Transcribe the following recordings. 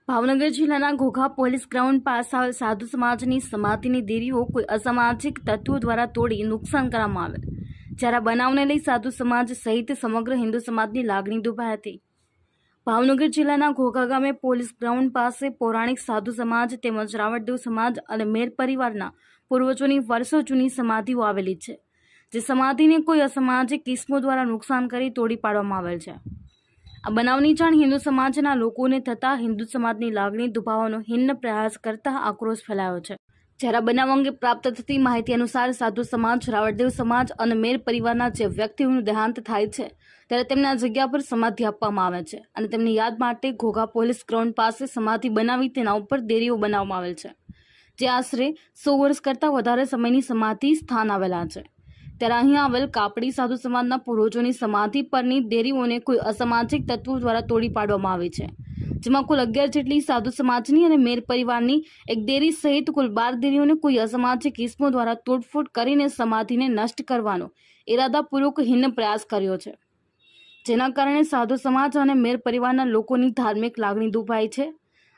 ભાવનગર જિલ્લાના Ghogha police ground પાસે આવેલ સાધુ સમાજની સમાધિની દેરીઓ કોઈ અસામાજિક તત્વો દ્વારા તોડી નુકસાન કરવામાં આવેલ, જ્યારે આ બનાવને લઈ સાધુ સમાજ સહિત સમગ્ર હિન્દુ સમાજની લાગણી દુભાઈ હતી। ભાવનગર જિલ્લાના ઘોઘા ગામે પોલીસ ગ્રાઉન્ડ પાસે પૌરાણિક સાધુ સમાજ તેમજ રાવળદેવ સમાજ અને મેર પરિવારના પૂર્વજોની વર્ષો જૂની સમાધિઓ આવેલી છે, જે સમાધિને કોઈ અસામાજિક કિસ્મો દ્વારા નુકસાન કરી તોડી પાડવામાં આવેલ છે। આ બનાવની જાણ હિન્દુ સમાજના લોકોને થતાં હિન્દુ સમાજની લાગણી દુભાવવાનો હિન્ન પ્રયાસ કરતા આક્રોશ ફેલાયો છે। જ્યારે આ બનાવ અંગે પ્રાપ્ત થતી માહિતી અનુસાર સાધુ સમાજ, રાવળદેવ સમાજ અને મેર પરિવારના જે વ્યક્તિઓનું દેહાંત થાય છે ત્યારે તેમને આ જગ્યા પર સમાધિ આપવામાં આવે છે અને તેમની યાદ માટે ઘોઘા પોલીસ ગ્રાઉન્ડ પાસે સમાધિ બનાવી તેના ઉપર દેરીઓ બનાવવામાં આવેલ છે, જે આશરે 100 વર્ષ કરતાં વધારે સમયની સમાધિ સ્થાન આવેલા છે। ત્યારે અહીં આવેલ કાપડી સાધુ સમાજના પૂર્વજોની સમાધિ પરની દેરીઓને કોઈ અસામાજિક તત્વો દ્વારા તોડી પાડવામાં આવી છે, જેમાં કુલ 11 જેટલી સાધુ સમાજની અને મેર પરિવારની એક દેરી સહિત કુલ 12 દેરીઓને કોઈ અસામાજિક કિસ્મો દ્વારા તોડફોડ કરીને સમાધિને નષ્ટ કરવાનો ઇરાદાપૂર્વક હિન્ન પ્રયાસ કર્યો છે, જેના કારણે સાધુ સમાજ અને મેર પરિવારના લોકોની ધાર્મિક લાગણી દુભાઈ છે।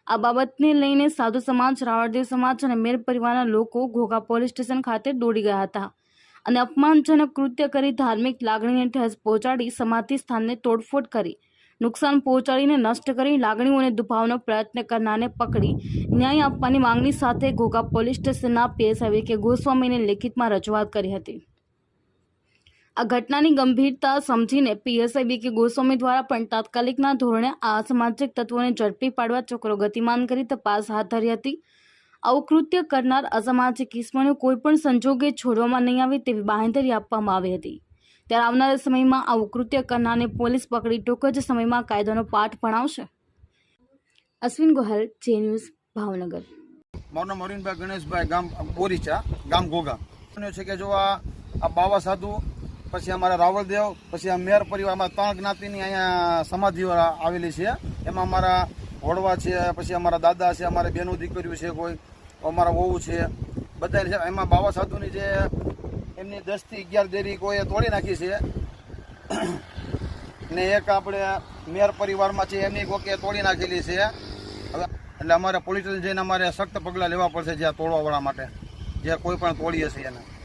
આ બાબતને લઈને સાધુ સમાજ, રાવળદેવ સમાજ અને મેર પરિવારના લોકો ઘોઘા પોલીસ સ્ટેશન ખાતે દોડી ગયા હતા અને અપમાનજનક કૃત્ય કરી ધાર્મિક લાગણીને ઠેસ પહોંચાડી સમાધિ સ્થાનને તોડફોડ કરી નુકસાન પહોંચાડીને નષ્ટ કરી લાગણીઓને દુભાવવાનો પ્રયત્ન કરનારને પકડી ન્યાય આપવાની માંગણી સાથે ઘોઘા પોલીસ સ્ટેશનના પીએસઆઈ વીકે ગોસ્વામીને લેખિતમાં રજૂઆત કરી હતી। આ ઘટનાની ગંભીરતા સમજીને પીએસઆઈ વીકે ગોસ્વામી દ્વારા પણ તાત્કાલિકના ધોરણે આ અસામાજિક તત્વોને ઝડપી પાડવા ચક્રો ગતિમાન કરી તપાસ હાથ ધરી હતી। આવું કૃત્ય કરનાર અસામાજિક કિસ્મોને કોઈપણ સંજોગે છોડવામાં નહીં આવે તેવી બાંહેધરી આપવામાં આવી હતી। ત્યારે આવનારા સમયમાં આવું કૃત્ય કરનારને પોલીસ પકડી ટૂંક જ સમયમાં કાયદાનો પાઠ ભણાવશે। અશ્વિન ગોહેલ, જે ન્યૂઝ, ભાવનગર। મારું નામ અરવિંદભાઈ ગણેશભાઈ, ગામ બોરીચા, ગામ ઘોઘા છે કે જો આ બાવા સાધુ, પછી અમારા રાવળદેવ, પછી આ મેર પરિવારમાં 3 જ્ઞાતિની અહીંયા સમાધિઓ આવેલી છે। એમાં અમારા હોડવા છે, પછી અમારા દાદા છે, અમારે બેનું દીકરીઓ છે, કોઈ અમારા વહુ છે, બધા છે। એમાં બાવા સાધુની જે એમની 10 થી 11 દેરી કોઈ તોડી નાખી છે ને એક આપણે મેર પરિવારમાં છે એમની કોકે તોડી નાખેલી છે। હવે એટલે અમારે પોલીસ સ્ટેશન જઈને અમારે સખ્ત પગલાં લેવા પડશે, જે તોડવાવાળા માટે, જે કોઈ પણ તોડી હશે એને।